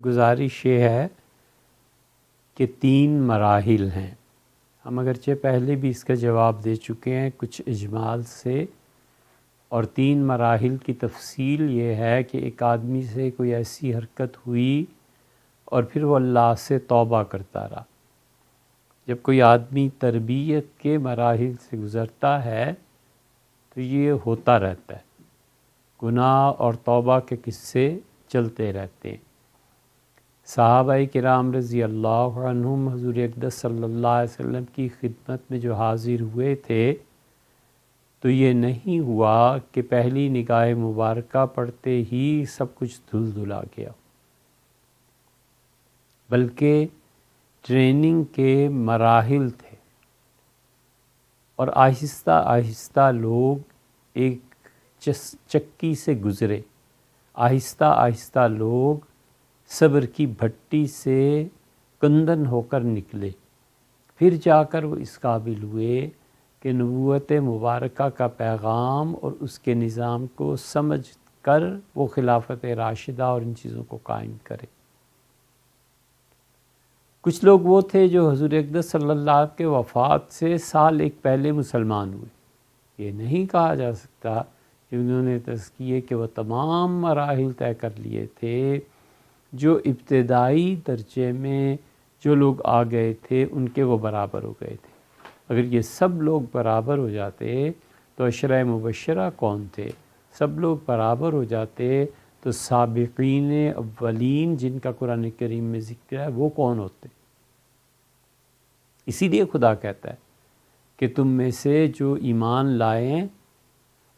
گزارش یہ ہے کہ 3 مراحل ہیں۔ ہم اگرچہ پہلے بھی اس کا جواب دے چکے ہیں کچھ اجمال سے، اور 3 مراحل کی تفصیل یہ ہے کہ ایک آدمی سے کوئی ایسی حرکت ہوئی اور پھر وہ اللہ سے توبہ کرتا رہا۔ جب کوئی آدمی تربیت کے مراحل سے گزرتا ہے تو یہ ہوتا رہتا ہے، گناہ اور توبہ کے قصے چلتے رہتے ہیں۔ صحابہ کرام رضی اللہ عنہم حضور اقدس صلی اللہ علیہ وسلم کی خدمت میں جو حاضر ہوئے تھے تو یہ نہیں ہوا کہ پہلی نگاہ مبارکہ پڑھتے ہی سب کچھ دھل دھلا گیا، بلکہ ٹریننگ کے مراحل تھے، اور آہستہ آہستہ لوگ ایک چکی سے گزرے، آہستہ آہستہ لوگ صبر کی بھٹی سے کندن ہو کر نکلے، پھر جا کر وہ اس قابل ہوئے کہ نبوت مبارکہ کا پیغام اور اس کے نظام کو سمجھ کر وہ خلافت راشدہ اور ان چیزوں کو قائم کرے۔ کچھ لوگ وہ تھے جو حضور اقدس صلی اللہ علیہ وسلم کے وفات سے سال ایک پہلے مسلمان ہوئے۔ یہ نہیں کہا جا سکتا کہ انہوں نے تزکیے کے وہ تمام مراحل طے کر لیے تھے جو ابتدائی درجے میں جو لوگ آ گئے تھے ان کے وہ برابر ہو گئے تھے۔ اگر یہ سب لوگ برابر ہو جاتے تو عشرہ مبشرہ کون تھے؟ سب لوگ برابر ہو جاتے تو سابقین اولین جن کا قرآن کریم میں ذکر ہے وہ کون ہوتے؟ اسی لیے خدا کہتا ہے کہ تم میں سے جو ایمان لائیں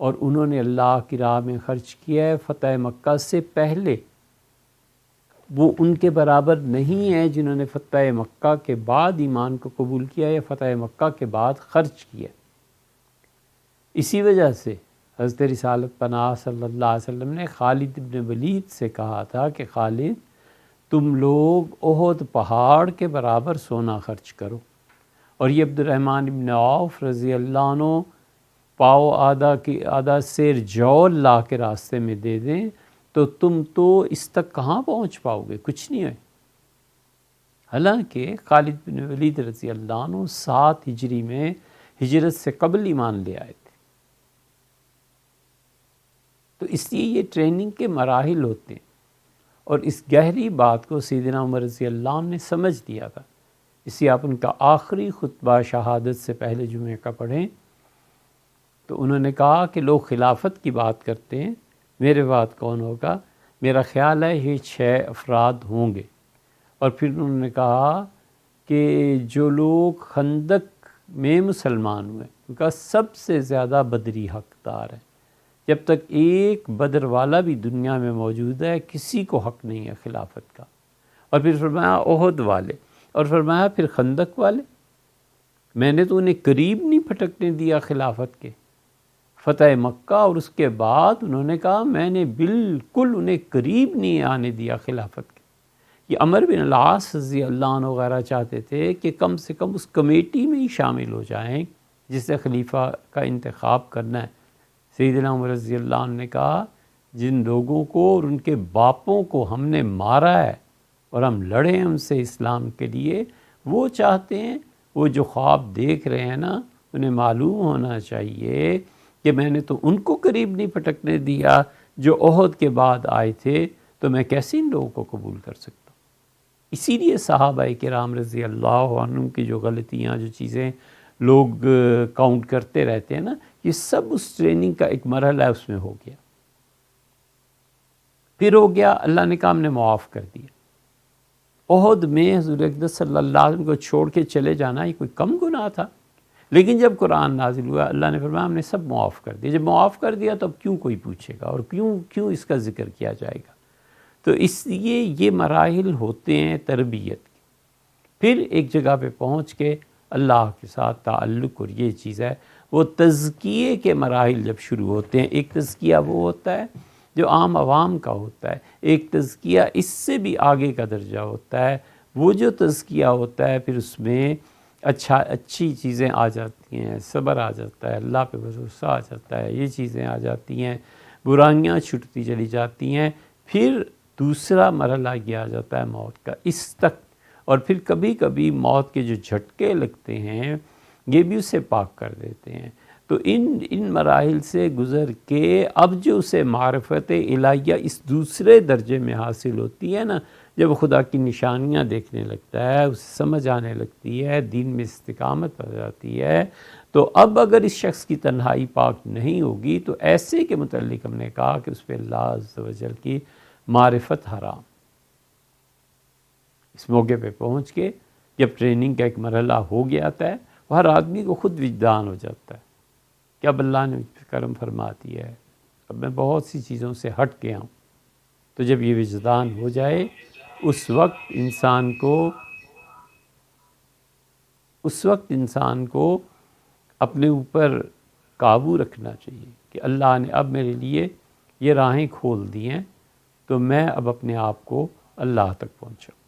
اور انہوں نے اللہ کی راہ میں خرچ کیا ہے فتح مکہ سے پہلے، وہ ان کے برابر نہیں ہے جنہوں نے فتح مکہ کے بعد ایمان کو قبول کیا یا فتح مکہ کے بعد خرچ کیا۔ اسی وجہ سے حضرت رسالت پناہ صلی اللہ علیہ وسلم نے خالد بن ولید سے کہا تھا کہ خالد تم لوگ احد پہاڑ کے برابر سونا خرچ کرو، اور یہ عبد الرحمن بن عوف رضی اللہ عنہ پاؤ آدھا سیر جو اللہ کے راستے میں دے دیں تو تم تو اس تک کہاں پہنچ پاؤ گے، کچھ نہیں ہے۔ حالانکہ خالد بن ولید رضی اللہ عنہ 7 ہجری میں ہجرت سے قبل ایمان لے آئے تھے۔ تو اس لیے یہ ٹریننگ کے مراحل ہوتے ہیں، اور اس گہری بات کو سیدنا عمر رضی اللہ عنہ نے سمجھ لیا تھا۔ اس لیے آپ ان کا آخری خطبہ شہادت سے پہلے جمعہ کا پڑھیں تو انہوں نے کہا کہ لوگ خلافت کی بات کرتے ہیں، میرے بعد کون ہوگا؟ میرا خیال ہے یہ 6 افراد ہوں گے۔ اور پھر انہوں نے کہا کہ جو لوگ خندق میں مسلمان ہوئے ان کا سب سے زیادہ بدری حقدار ہے، جب تک ایک بدر والا بھی دنیا میں موجود ہے کسی کو حق نہیں ہے خلافت کا۔ اور پھر فرمایا احد والے، اور فرمایا پھر خندق والے، میں نے تو انہیں قریب نہیں پھٹکنے دیا خلافت کے۔ فتح مکہ اور اس کے بعد انہوں نے کہا میں نے بالکل انہیں قریب نہیں آنے دیا خلافت کے۔ یہ عمر بن العاص رضی اللہ عنہ وغیرہ چاہتے تھے کہ کم سے کم اس کمیٹی میں ہی شامل ہو جائیں جس سے خلیفہ کا انتخاب کرنا ہے۔ سیدنا عمر رضی اللہ عنہ نے کہا جن لوگوں کو اور ان کے باپوں کو ہم نے مارا ہے اور ہم لڑے ہم سے اسلام کے لیے، وہ چاہتے ہیں، وہ جو خواب دیکھ رہے ہیں نا، انہیں معلوم ہونا چاہیے کہ میں نے تو ان کو قریب نہیں پھٹکنے دیا جو احد کے بعد آئے تھے، تو میں کیسے ان لوگوں کو قبول کر سکتا ہوں؟ اسی لیے صحابہ کرام رضی اللہ عنہم کی جو غلطیاں، جو چیزیں لوگ کاؤنٹ کرتے رہتے ہیں نا، یہ سب اس ٹریننگ کا ایک مرحلہ ہے، اس میں ہو گیا۔ پھر ہو گیا اللہ نے کہا ہم نے معاف کر دیا۔ احد میں حضور اقدس صلی اللہ علیہ وسلم کو چھوڑ کے چلے جانا یہ کوئی کم گناہ تھا، لیکن جب قرآن نازل ہوا اللہ نے فرمایا ہم نے سب معاف کر دیا۔ جب معاف کر دیا تو اب کیوں کوئی پوچھے گا اور کیوں اس کا ذکر کیا جائے گا؟ تو اس لیے یہ مراحل ہوتے ہیں تربیت کے۔ پھر ایک جگہ پہ پہنچ کے اللہ کے ساتھ تعلق، اور یہ چیز ہے وہ تزکیے کے مراحل جب شروع ہوتے ہیں۔ ایک تزکیہ وہ ہوتا ہے جو عام عوام کا ہوتا ہے، ایک تزکیہ اس سے بھی آگے کا درجہ ہوتا ہے۔ وہ جو تزکیہ ہوتا ہے پھر اس میں اچھی چیزیں آ جاتی ہیں، صبر آ جاتا ہے، اللہ پہ بھروسہ آ جاتا ہے، یہ چیزیں آ جاتی ہیں، برائیاں چھٹتی چلی جاتی ہیں۔ پھر دوسرا مرحلہ یہ آ جاتا ہے موت کا، اس تک. اور پھر کبھی کبھی موت کے جو جھٹکے لگتے ہیں یہ بھی اسے پاک کر دیتے ہیں. تو ان مراحل سے گزر کے اب جو اسے معرفت الہیہ اس دوسرے درجے میں حاصل ہوتی ہے نا، جب خدا کی نشانیاں دیکھنے لگتا ہے، اسے سمجھ آنے لگتی ہے، دین میں استقامت ہو جاتی ہے، تو اب اگر اس شخص کی تنہائی پاک نہیں ہوگی تو ایسے کے متعلق ہم نے کہا کہ اس پہ اللہ عز و جل کی معرفت حرام. اس موقع پہ پہنچ کے جب ٹریننگ کا ایک مرحلہ ہو گیا آتا ہے، وہ ہر آدمی کو خود وجدان ہو جاتا ہے کہ اب اللہ نے مجھ پہ کرم فرما دیا ہے، اب میں بہت سی چیزوں سے ہٹ گیا ہوں. تو جب یہ وجدان ہو جائے اس وقت انسان کو اپنے اوپر قابو رکھنا چاہیے کہ اللہ نے اب میرے لیے یہ راہیں کھول دی ہیں، تو میں اب اپنے آپ کو اللہ تک پہنچاؤں.